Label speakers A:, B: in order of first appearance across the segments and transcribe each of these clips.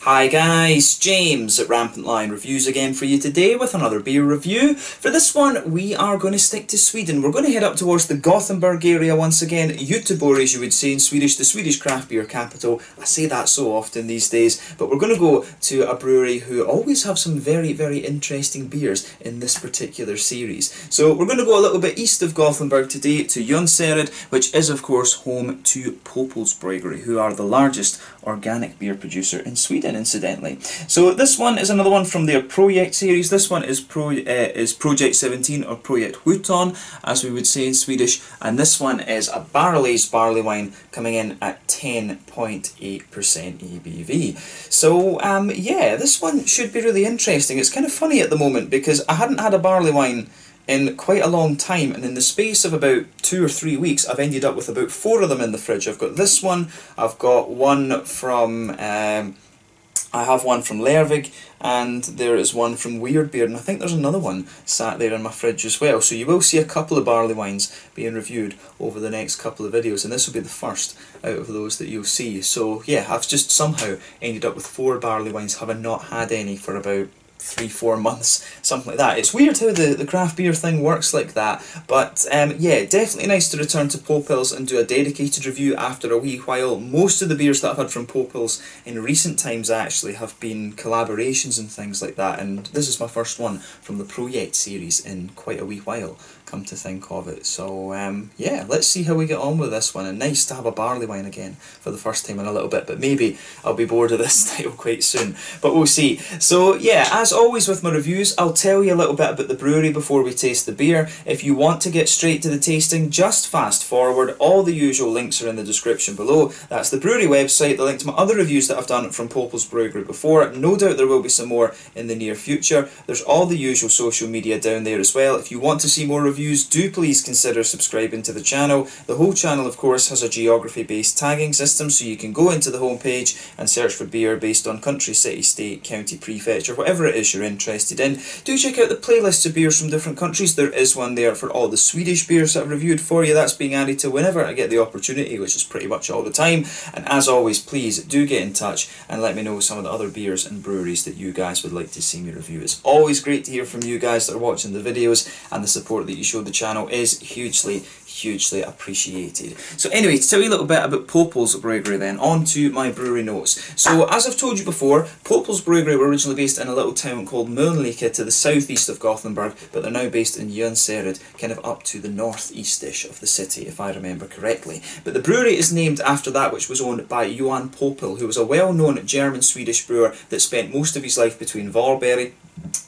A: Hi guys, James at RampantLionReviews again for you today with another beer review. For this one we are going to stick to Sweden. We're going to head up towards the Gothenburg area once again. Göteborg, as you would say in Swedish, the Swedish craft beer capital. I say that so often these days, but we're going to go to a brewery who always have some very interesting beers in this particular series. So we're going to go a little bit east of Gothenburg today to Jonsered, which is of course home to Poppels Bryggeri, who are the largest organic beer producer in Sweden, incidentally. So this one is another one from their Projekt series. This one is Projekt 17 or Projekt, as we would say in Swedish, and this one is a barrel-aged barley wine coming in at 10.8% ABV. So yeah, this one should be really interesting. It's kind of funny at the moment because I hadn't had a barley wine in quite a long time, and in the space of about 2 or 3 weeks I've ended up with about 4 of them in the fridge. I've got this one, I've got one from I have one from Lervig, and there is one from Weird Beer, and I think there's another one sat there in my fridge as well. So you will see a couple of barley wines being reviewed over the next couple of videos, and this will be the first out of those that you'll see. So yeah, I've just somehow ended up with 4 barley wines, having not had any for about 3-4 months, something like that. It's weird how the craft beer thing works like that, but yeah, definitely nice to return to Poppels and do a dedicated review after a wee while. Most of the beers that I've had from Poppels in recent times actually have been collaborations and things like that, and this is my first one from the Projekt series in quite a wee while, come to think of it. So yeah, let's see how we get on with this one, and nice to have a barley wine again for the first time in a little bit, but maybe I'll be bored of this title quite soon, but we'll see. So yeah, as always with my reviews, I'll tell you a little bit about the brewery before we taste the beer. If you want to get straight to the tasting, just fast forward. All the usual links are in the description below. That's the brewery website, the link to my other reviews that I've done from Poppels Bryggeri before. No doubt there will be some more in the near future. There's all the usual social media down there as well. If you want to see more reviews, do please consider subscribing to the channel. The whole channel of course has a geography based tagging system, so you can go into the homepage and search for beer based on country, city, state, county, prefecture, whatever it is you're interested in. Do check out the playlists of beers from different countries. There is one there for all the Swedish beers that I've reviewed for you. That's being added to whenever I get the opportunity, which is pretty much all the time. And as always, please do get in touch and let me know some of the other beers and breweries that you guys would like to see me review. It's always great to hear from you guys that are watching the videos, and the support that you show the channel is hugely appreciated. So anyway, to tell you a little bit about Poppels Bryggeri then, on to my brewery notes. So as I've told you before, Poppels Bryggeri were originally based in a little town called Mölnlycke to the southeast of Gothenburg, but they're now based in Jonsered, kind of up to the northeastish of the city, if I remember correctly. But the brewery is named after that which was owned by Johan Poppel, who was a well-known German-Swedish brewer that spent most of his life between Varberg,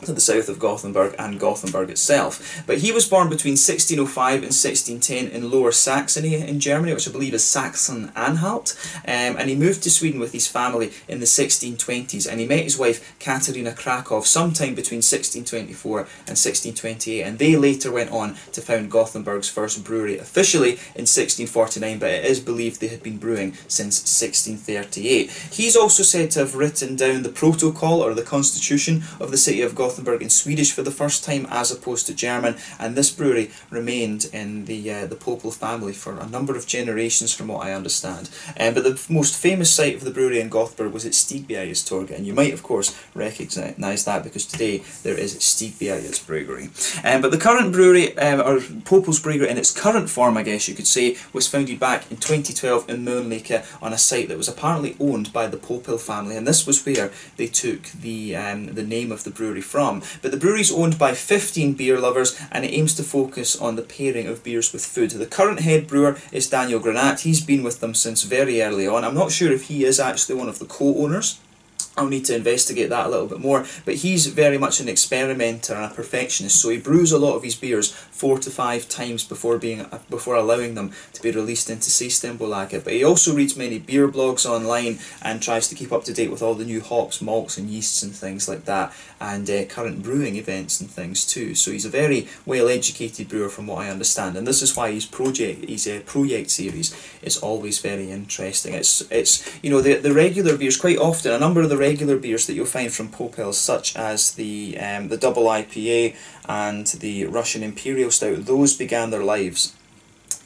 A: to the south of Gothenburg, and Gothenburg itself. But he was born between 1605 and 1610 in Lower Saxony in Germany, which I believe is Saxon-Anhalt, and he moved to Sweden with his family in the 1620s, and he met his wife Katarina Krakow sometime between 1624 and 1628, and they later went on to found Gothenburg's first brewery officially in 1649, but it is believed they had been brewing since 1638. He's also said to have written down the protocol or the constitution of the city of Gothenburg in Swedish for the first time as opposed to German, and this brewery remained in the Poppel family for a number of generations from what I understand. But the most famous site of the brewery in Gothenburg was at Stigbjergtorget, and you might of course recognise that because today there is Stigbjergets Brewery. But the current brewery, or Poppels Bryggeri in its current form I guess you could say, was founded back in 2012 in Mölnlycke on a site that was apparently owned by the Poppel family, and this was where they took the name of the brewery from. But the brewery is owned by 15 beer lovers, and it aims to focus on the pairing of beers with food. The current head brewer is Daniel Granat. He's been with them since very early on. I'm not sure if he is actually one of the co-owners. I'll need to investigate that a little bit more, but he's very much an experimenter and a perfectionist, so he brews a lot of his beers 4 to 5 times before allowing them to be released into Systembolaget. But he also reads many beer blogs online and tries to keep up to date with all the new hops, malts and yeasts and things like that, and current brewing events and things too. So he's a very well educated brewer from what I understand, and this is why his Projekt series is always very interesting. It's you know, the regular beers, quite often a number of the regular beers that you'll find from Poppels, such as the double IPA and the Russian Imperial Stout, those began their lives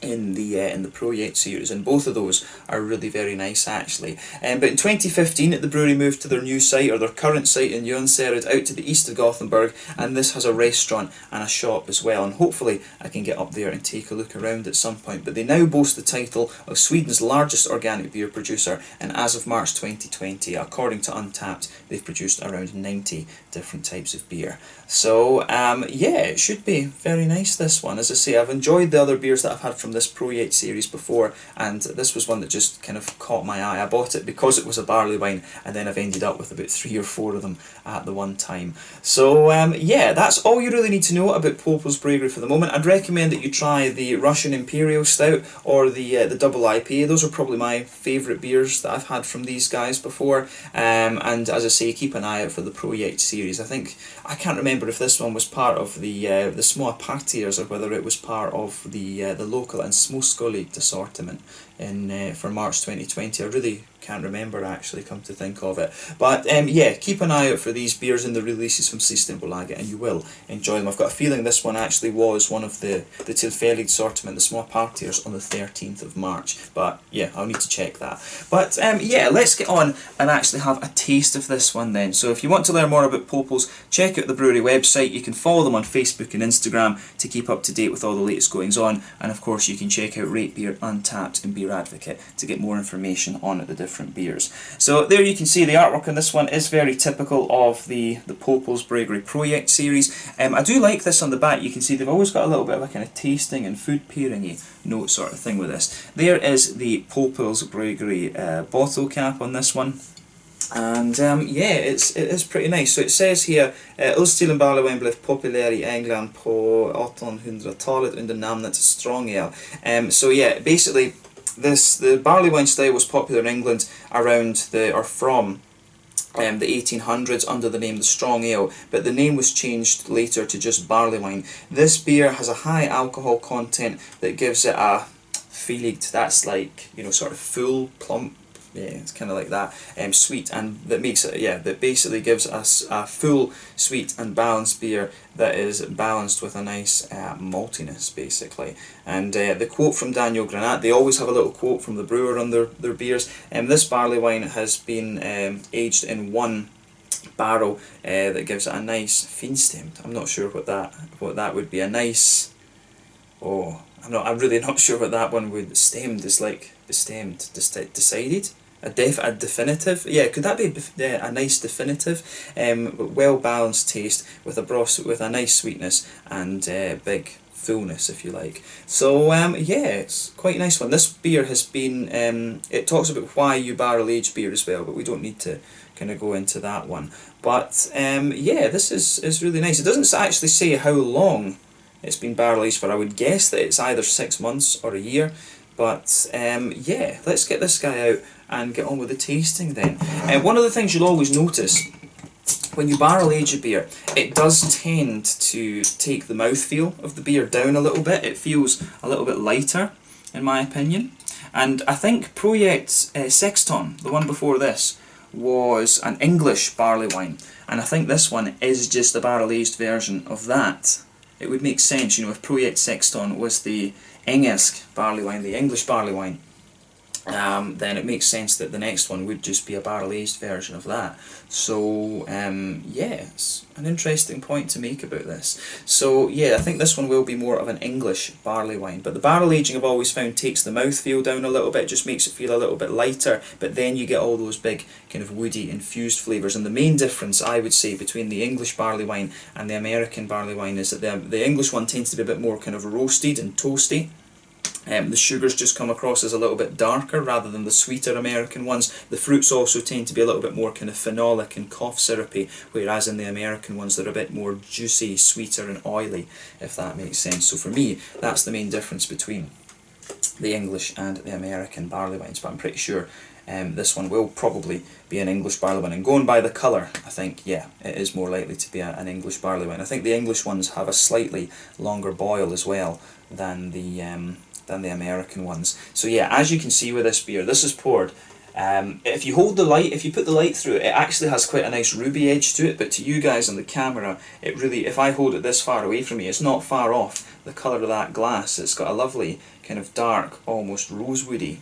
A: in the Projekt series, and both of those are really very nice actually. But in 2015 the brewery moved to their new site, or their current site in Jonsered, out to the east of Gothenburg, and this has a restaurant and a shop as well, and hopefully I can get up there and take a look around at some point. But they now boast the title of Sweden's largest organic beer producer, and as of March 2020, according to Untappd, they've produced around 90 different types of beer. So yeah, it should be very nice, this one. As I say, I've enjoyed the other beers that I've had from this Projekt series before, and this was one that just kind of caught my eye. I bought it because it was a barley wine, and then I've ended up with about 3 or 4 of them at the one time. So yeah, that's all you really need to know about Poppels Bryggeri for the moment. I'd recommend that you try the Russian Imperial Stout or the double IPA. Those are probably my favourite beers that I've had from these guys before. And as I say, keep an eye out for the Projekt series. I can't remember if this one was part of the små partiers, or whether it was part of the local and småskaligt assortment in for March 2020. I really can't remember actually, come to think of it. But yeah, keep an eye out for these beers and the releases from Systembolaget, and you will enjoy them. I've got a feeling this one actually was one of the tillfälligt assortment, the small partiers, on the 13th of March. But yeah, I'll need to check that. But yeah, let's get on and actually have a taste of this one then. So if you want to learn more about Poppels, check out the brewery website. You can follow them on Facebook and Instagram to keep up to date with all the latest goings on, and of course you can check out Rate Beer, Untappd and Beer Advocate to get more information on the different beers. So there you can see the artwork on this one is very typical of the Poppels Bryggeri Projekt series. I do like this on the back. You can see they've always got a little bit of a kind of tasting and food pairing-y note sort of thing with this. There is the Poppels Bryggeri bottle cap on this one. And yeah, it is pretty nice. So it says here, Ölstilen Barleywine blev populär i England på 1800-talet under namnet strong ale. So yeah, basically the barley wine style was popular in England from the 1800s under the name the strong ale, but the name was changed later to just barley wine. This beer has a high alcohol content that gives it a fylligt, that's like, you know, sort of full, plump, yeah, it's kind of like that, sweet, and that makes it, yeah, that basically gives us a full, sweet and balanced beer that is balanced with a nice maltiness, basically. And the quote from Daniel Granat, they always have a little quote from the brewer on their beers. This barley wine has been aged in one barrel that gives it a nice finstemd. I'm not sure what that would be. A nice, oh, I'm really not sure what that one would. Stemmed is like bestemmed, decided. A definitive, yeah, could that be a nice definitive, well balanced taste with a nice sweetness and big fullness, if you like. So yeah, it's quite a nice one. This beer has been, it talks about why you barrel age beer as well, but we don't need to kind of go into that one. But yeah, this is really nice. It doesn't actually say how long it's been barrel aged for. I would guess that it's either 6 months or a year. But yeah, let's get this guy out and get on with the tasting then. One of the things you'll always notice when you barrel age a beer, it does tend to take the mouthfeel of the beer down a little bit. It feels a little bit lighter, in my opinion. And I think Projekt's Sexton, the one before this, was an English barley wine. And I think this one is just a barrel aged version of that. It would make sense, you know, if Projekt Sexton was the engelsk barley wine, the English barley wine, then it makes sense that the next one would just be a barrel aged version of that. So yeah, it's an interesting point to make about this. So yeah, I think this one will be more of an English barley wine, but the barrel aging I've always found takes the mouthfeel down a little bit, just makes it feel a little bit lighter, but then you get all those big kind of woody infused flavours. And the main difference, I would say, between the English barley wine and the American barley wine is that the English one tends to be a bit more kind of roasted and toasty. The sugars just come across as a little bit darker rather than the sweeter American ones. The fruits also tend to be a little bit more kind of phenolic and cough syrupy, whereas in the American ones they're a bit more juicy, sweeter and oily, if that makes sense. So for me, that's the main difference between the English and the American barley wines, but I'm pretty sure this one will probably be an English barley wine. And going by the colour, I think, yeah, it is more likely to be an English barley wine. I think the English ones have a slightly longer boil as well than the American ones. So yeah, as you can see with this beer, this is poured If you hold the light, if you put the light through it, it actually has quite a nice ruby edge to it, but to you guys on the camera, it really, if I hold it this far away from me, it's not far off the colour of that glass. It's got a lovely kind of dark, almost rosewoody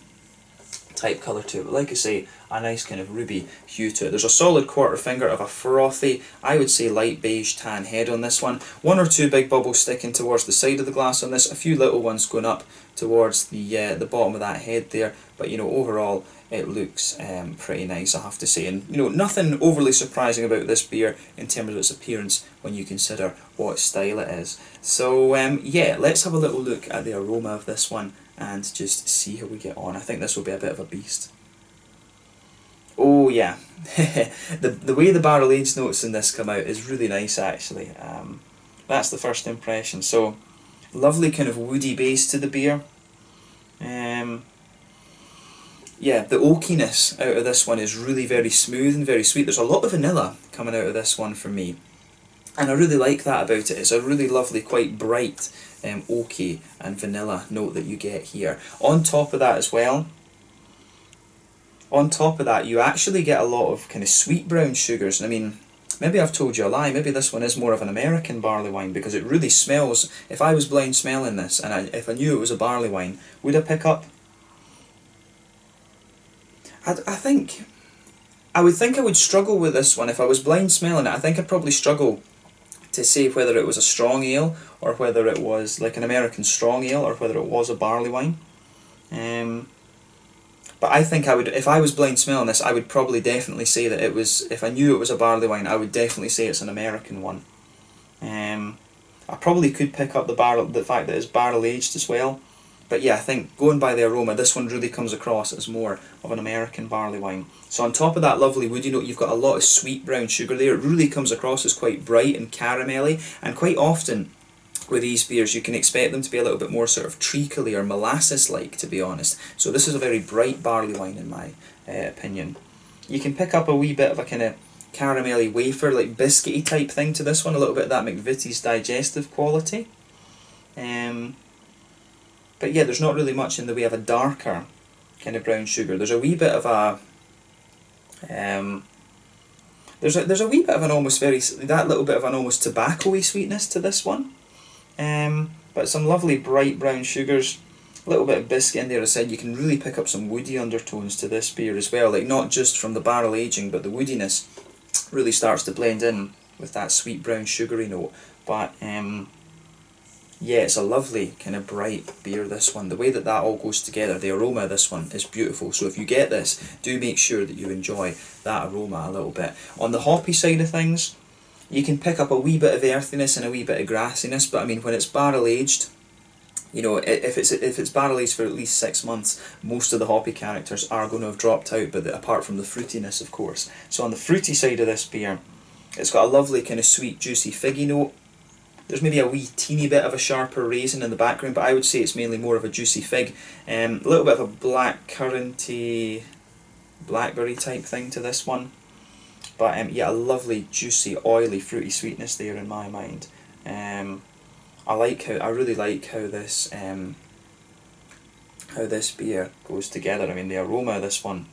A: type colour to it, but like I say, a nice kind of ruby hue to it. There's a solid quarter finger of a frothy, I would say light beige tan head on this one. One or two big bubbles sticking towards the side of the glass on this, a few little ones going up towards the bottom of that head there, but you know, overall it looks pretty nice, I have to say, and you know, nothing overly surprising about this beer in terms of its appearance when you consider what style it is. So yeah, let's have a little look at the aroma of this one and just see how we get on. I think this will be a bit of a beast. Oh yeah, the way the barrel aged notes in this come out is really nice actually. That's the first impression. So lovely kind of woody base to the beer. Yeah, the oakiness out of this one is really very smooth and very sweet. There's a lot of vanilla coming out of this one for me, and I really like that about it. It's a really lovely, quite bright oaky and vanilla note that you get here. On top of that as well, you actually get a lot of kind of sweet brown sugars. And I mean, maybe I've told you a lie, maybe this one is more of an American barley wine, because it really smells, if I was blind smelling this and if I knew it was a barley wine, would I pick up? I would think I would struggle with this one if I was blind smelling it. I think I'd probably struggle to say whether it was a strong ale or whether it was like an American strong ale or whether it was a barley wine. But I think I would, if I was blind smelling this, I would probably definitely say that it was, if I knew it was a barley wine, I would definitely say it's an American one. I probably could pick up the fact that it's barrel aged as well. But yeah, I think going by the aroma, this one really comes across as more of an American barley wine. So on top of that lovely woody note, you've got a lot of sweet brown sugar there. It really comes across as quite bright and caramelly, and quite often with these beers you can expect them to be a little bit more sort of treacly or molasses-like, to be honest. So this is a very bright barley wine in my opinion. You can pick up a wee bit of a kind of caramelly wafer, like biscuity type thing to this one, a little bit of that McVitie's digestive quality. But yeah, there's not really much in the way of a darker kind of brown sugar. There's a wee bit of a there's a wee bit of an almost that little bit of an almost tobacco-y sweetness to this one. But some lovely bright brown sugars, a little bit of biscuit in there. As I said, you can really pick up some woody undertones to this beer as well, like not just from the barrel aging, but the woodiness really starts to blend in with that sweet brown sugary note. But yeah, it's a lovely kind of bright beer, this one. The way that all goes together, the aroma of this one is beautiful. So if you get this, do make sure that you enjoy that aroma a little bit. On the hoppy side of things, you can pick up a wee bit of earthiness and a wee bit of grassiness, but I mean, when it's barrel aged, you know, if it's barrel aged for at least 6 months, most of the hoppy characters are going to have dropped out, but apart from the fruitiness, of course. So on the fruity side of this beer, it's got a lovely kind of sweet, juicy, figgy note. There's maybe a wee teeny bit of a sharper raisin in the background, but I would say it's mainly more of a juicy fig. A little bit of a black curranty, blackberry type thing to this one. But yeah, a lovely, juicy, oily, fruity sweetness there in my mind. I really like how this beer goes together. I mean, the aroma of this one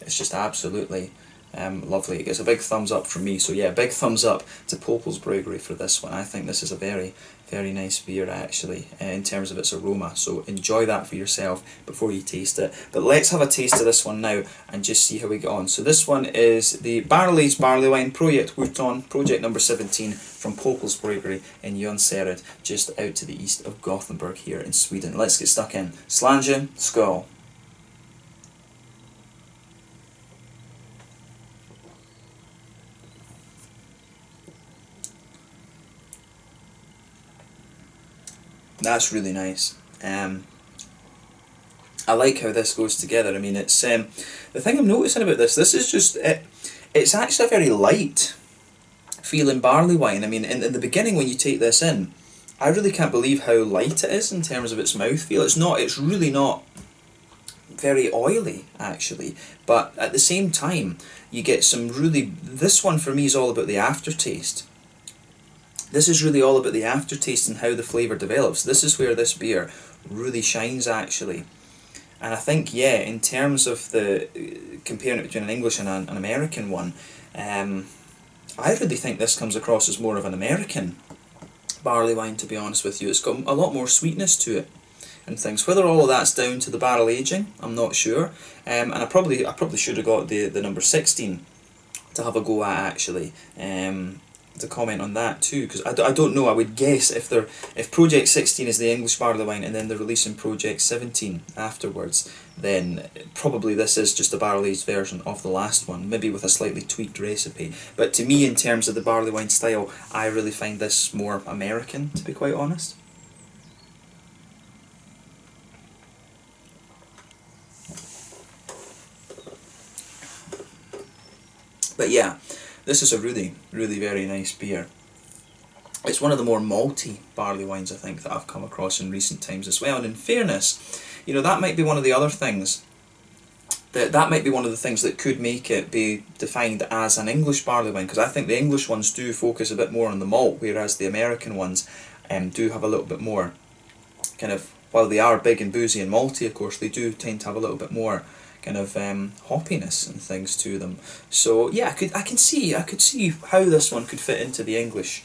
A: is just absolutely lovely. It gets a big thumbs up from me. So yeah, big thumbs up to Poppels Bryggeri for this one. I think this is a very, very nice beer actually in terms of its aroma. So enjoy that for yourself before you taste it. But let's have a taste of this one now and just see how we get on. So this one is the Barrel Aged Barley Wine Projekt number 17 from Poppels Bryggeri in Jonsered, just out to the east of Gothenburg here in Sweden. Let's get stuck in. Slange, skål. That's really nice. I like how this goes together. I mean, it's the thing I'm noticing about this is just it's actually a very light feeling barley wine. I mean, in the beginning when you take this in, I really can't believe how light it is in terms of its mouthfeel. It's really not very oily actually, but at the same time you get some really, this one for me is all about the aftertaste. This is really all about the aftertaste and how the flavour develops. This is where this beer really shines actually. And I think, yeah, in terms of the comparing it between an English and an American one, I really think this comes across as more of an American barley wine, to be honest with you. It's got a lot more sweetness to it and things. Whether all of that's down to the barrel aging, I'm not sure. And I probably should have got the number 16 to have a go at, actually, to comment on that too, because I don't know. I would guess if Projekt 16 is the English barley wine and then they're releasing Projekt 17 afterwards, then probably this is just a barrel aged version of the last one, maybe with a slightly tweaked recipe. But to me, in terms of the barley wine style, I really find this more American, to be quite honest. But yeah, this is a really, really very nice beer. It's one of the more malty barley wines, I think, that I've come across in recent times as well. And in fairness, you know, that might be one of the other things, that might be one of the things that could make it be defined as an English barley wine, because I think the English ones do focus a bit more on the malt, whereas the American ones do have a little bit more kind of, while they are big and boozy and malty, of course, they do tend to have a little bit more kind of hoppiness and things to them. So yeah, I could see how this one could fit into the English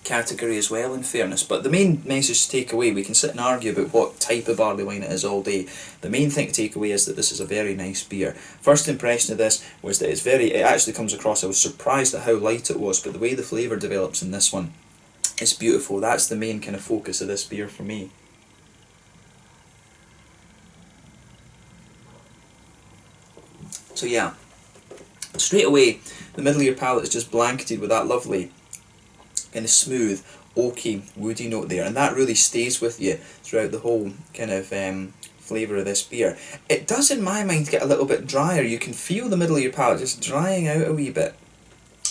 A: category as well, in fairness. But the main message to take away, we can sit and argue about what type of barley wine it is all day. The main thing to take away is that this is a very nice beer. First impression of this was that it actually comes across, I was surprised at how light it was, but the way the flavour develops in this one is beautiful. That's the main kind of focus of this beer for me. So yeah, straight away, the middle of your palate is just blanketed with that lovely kind of smooth, oaky, woody note there, and that really stays with you throughout the whole kind of flavour of this beer. It does, in my mind, get a little bit drier. You can feel the middle of your palate just drying out a wee bit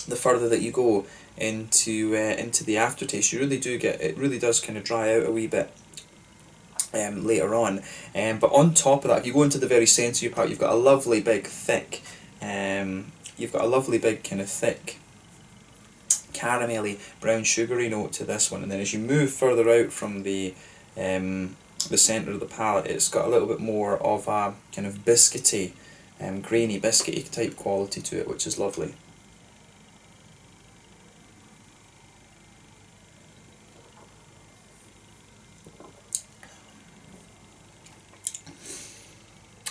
A: the further that you go into the aftertaste. You really do get, it really does kind of dry out a wee bit later on. But on top of that, if you go into the very centre of your palate, you've got a lovely big thick, kind of thick caramelly brown sugary note to this one, and then as you move further out from the centre of the palate, it's got a little bit more of a kind of biscuity, grainy biscuity type quality to it, which is lovely.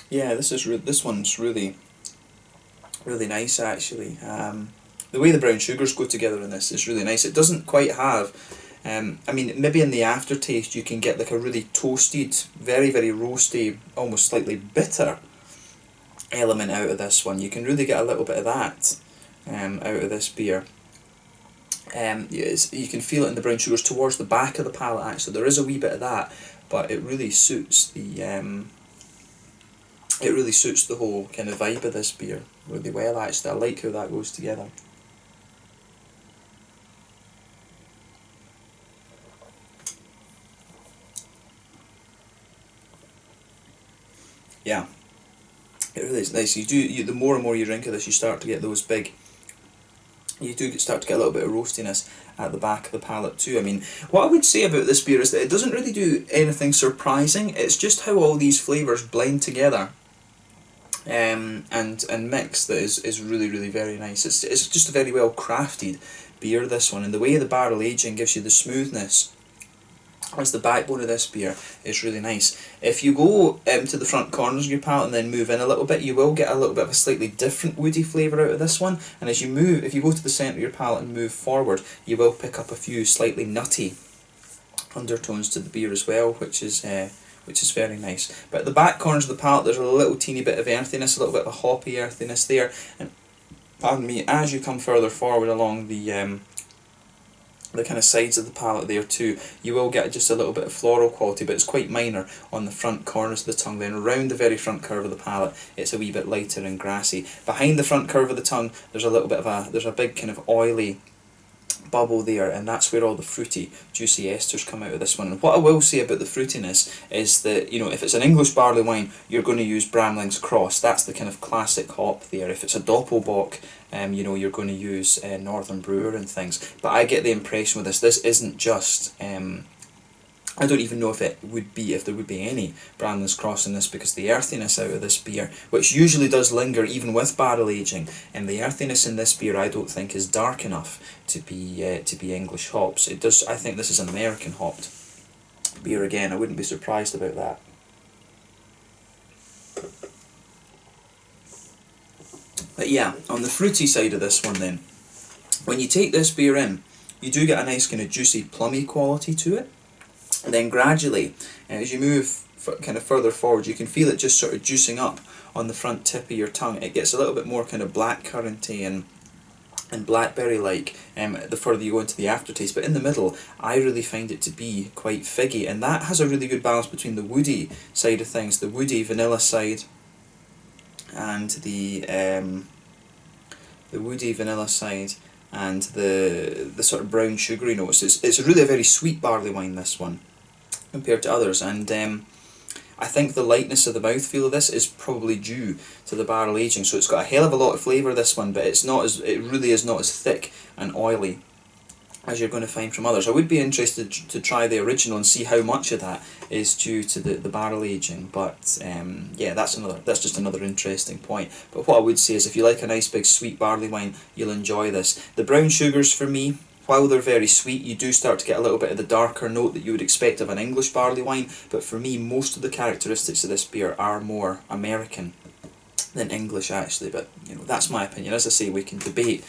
A: Yeah, this one's really nice, actually. The way the brown sugars go together in this is really nice. It doesn't quite have, I mean, maybe in the aftertaste you can get like a really toasted, very, very roasty, almost slightly bitter element out of this one. You can really get a little bit of that out of this beer. You can feel it in the brown sugars towards the back of the palate, actually. There is a wee bit of that, but it really suits the whole kind of vibe of this beer really well, actually. I like how that goes together. Yeah, it really is nice. The more and more you drink of this, you start to get those big, start to get a little bit of roastiness at the back of the palate too. I mean, what I would say about this beer is that it doesn't really do anything surprising. It's just how all these flavours blend together and mix that is really, really very nice. It's just a very well crafted beer, this one, and the way the barrel aging gives you the smoothness as the backbone of this beer is really nice. If you go to the front corners of your palate and then move in a little bit, you will get a little bit of a slightly different woody flavour out of this one, and as you move, if you go to the centre of your palate and move forward, you will pick up a few slightly nutty undertones to the beer as well, which is very nice. But at the back corners of the palate, there's a little teeny bit of earthiness, a little bit of a hoppy earthiness there, and pardon me, as you come further forward along the kind of sides of the palate there too, you will get just a little bit of floral quality, but it's quite minor on the front corners of the tongue. Then around the very front curve of the palate, it's a wee bit lighter and grassy. Behind the front curve of the tongue, there's a little bit of there's a big kind of oily bubble there, and that's where all the fruity, juicy esters come out of this one. And what I will say about the fruitiness is that, you know, if it's an English barley wine, you're going to use Bramling's Cross. That's the kind of classic hop there. If it's a Doppelbock, you know, you're going to use Northern Brewer and things. But I get the impression with this isn't just I don't even know if there would be any Bramley's cross in this, because the earthiness out of this beer, which usually does linger even with barrel aging, and the earthiness in this beer I don't think is dark enough to be English hops. It does. I think this is an American hopped beer again. I wouldn't be surprised about that. But yeah, on the fruity side of this one then, when you take this beer in, you do get a nice kind of juicy plummy quality to it. And then gradually, as you move kind of further forward, you can feel it just sort of juicing up on the front tip of your tongue. It gets a little bit more kind of blackcurranty and blackberry-like the further you go into the aftertaste. But in the middle, I really find it to be quite figgy, and that has a really good balance between the woody side of things, the woody vanilla side, and the woody vanilla side, and the sort of brown sugary notes. It's really a very sweet barley wine, this one, compared to others, and I think the lightness of the mouthfeel of this is probably due to the barrel aging. So it's got a hell of a lot of flavour, this one, but it really is not as thick and oily as you're going to find from others. I would be interested to try the original and see how much of that is due to the barrel aging, but yeah, that's just another interesting point. But what I would say is, if you like a nice big sweet barley wine, you'll enjoy this. The brown sugars, for me, while they're very sweet, you do start to get a little bit of the darker note that you would expect of an English barley wine, but for me, most of the characteristics of this beer are more American than English, actually. But you know, that's my opinion. As I say, we can debate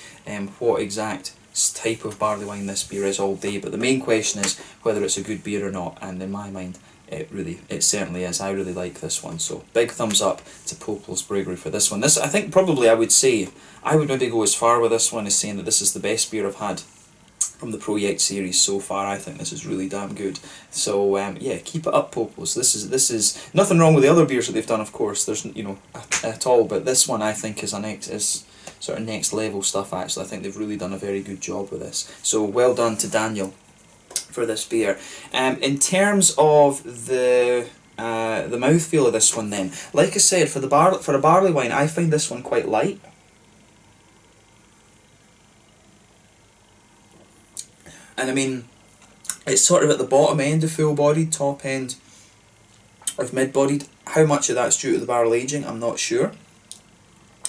A: what exact type of barley wine this beer is all day, but the main question is whether it's a good beer or not, and in my mind it certainly is. I really like this one, so big thumbs up to Poppels Bryggeri for this one. This, I think, probably I would maybe go as far with this one as saying that this is the best beer I've had from the Projekt series so far. I think this is really damn good. So yeah, keep it up, Poppels. This is nothing wrong with the other beers that they've done, of course. There's at all, but this one I think is sort of next level stuff. Actually, I think they've really done a very good job with this. So well done to Daniel for this beer. In terms of the mouthfeel of this one, then, like I said, for a barley wine, I find this one quite light. And I mean, it's sort of at the bottom end of full-bodied, top end of mid-bodied. How much of that's due to the barrel aging, I'm not sure.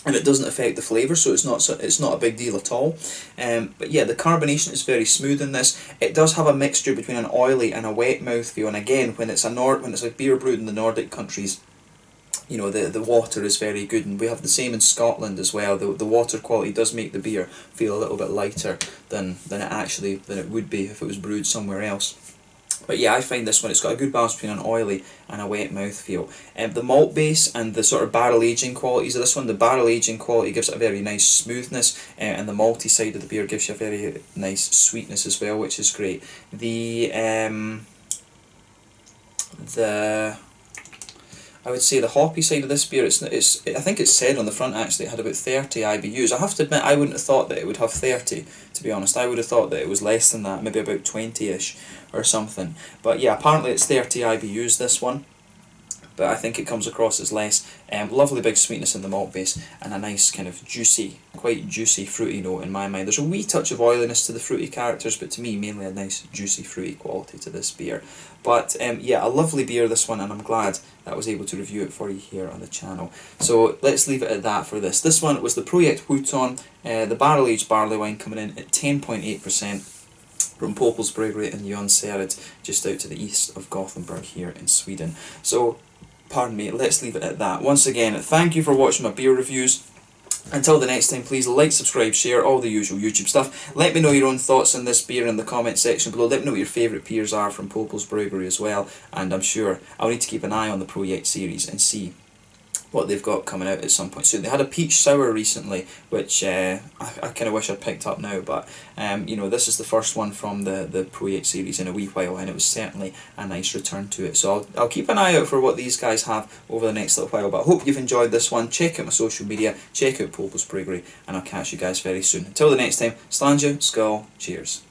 A: And it doesn't affect the flavour, so it's not a big deal at all. But yeah, the carbonation is very smooth in this. It does have a mixture between an oily and a wet mouthfeel, and again, when it's a beer brewed in the Nordic countries, you know, the water is very good, and we have the same in Scotland as well. The water quality does make the beer feel a little bit lighter than it would be if it was brewed somewhere else. But yeah, I find this one, it's got a good balance between an oily and a wet mouthfeel. The malt base and the sort of barrel aging qualities of this one, the barrel aging quality gives it a very nice smoothness, and the malty side of the beer gives you a very nice sweetness as well, which is great. I would say the hoppy side of this beer, I think it's said on the front actually it had about 30 IBUs. I have to admit, I wouldn't have thought that it would have 30, to be honest. I would have thought that it was less than that, maybe about 20-ish or something. But yeah, apparently it's 30 IBUs, this one. But I think it comes across as less. Lovely big sweetness in the malt base, and a nice kind of juicy, quite juicy fruity note in my mind. There's a wee touch of oiliness to the fruity characters, but to me mainly a nice juicy fruity quality to this beer. But yeah, a lovely beer, this one, and I'm glad that I was able to review it for you here on the channel. So let's leave it at that for this. This one was the Projekt Houton, the barrel aged barley wine, coming in at 10.8%. from Poppels Bryggeri in Jonsered, just out to the east of Gothenburg here in Sweden. So, pardon me, let's leave it at that. Once again, thank you for watching my beer reviews. Until the next time, please like, subscribe, share, all the usual YouTube stuff. Let me know your own thoughts on this beer in the comment section below. Let me know what your favourite beers are from Poppels Bryggeri as well. And I'm sure I'll need to keep an eye on the Projekt series and see what they've got coming out at some point soon. They had a peach sour recently, which I kind of wish I'd picked up now, but you know, this is the first one from the Projekt series in a wee while, and it was certainly a nice return to it. So I'll keep an eye out for what these guys have over the next little while, but I hope you've enjoyed this one. Check out my social media, check out Poppels Bryggeri, and I'll catch you guys very soon. Until the next time, Slàinte, Skål, cheers.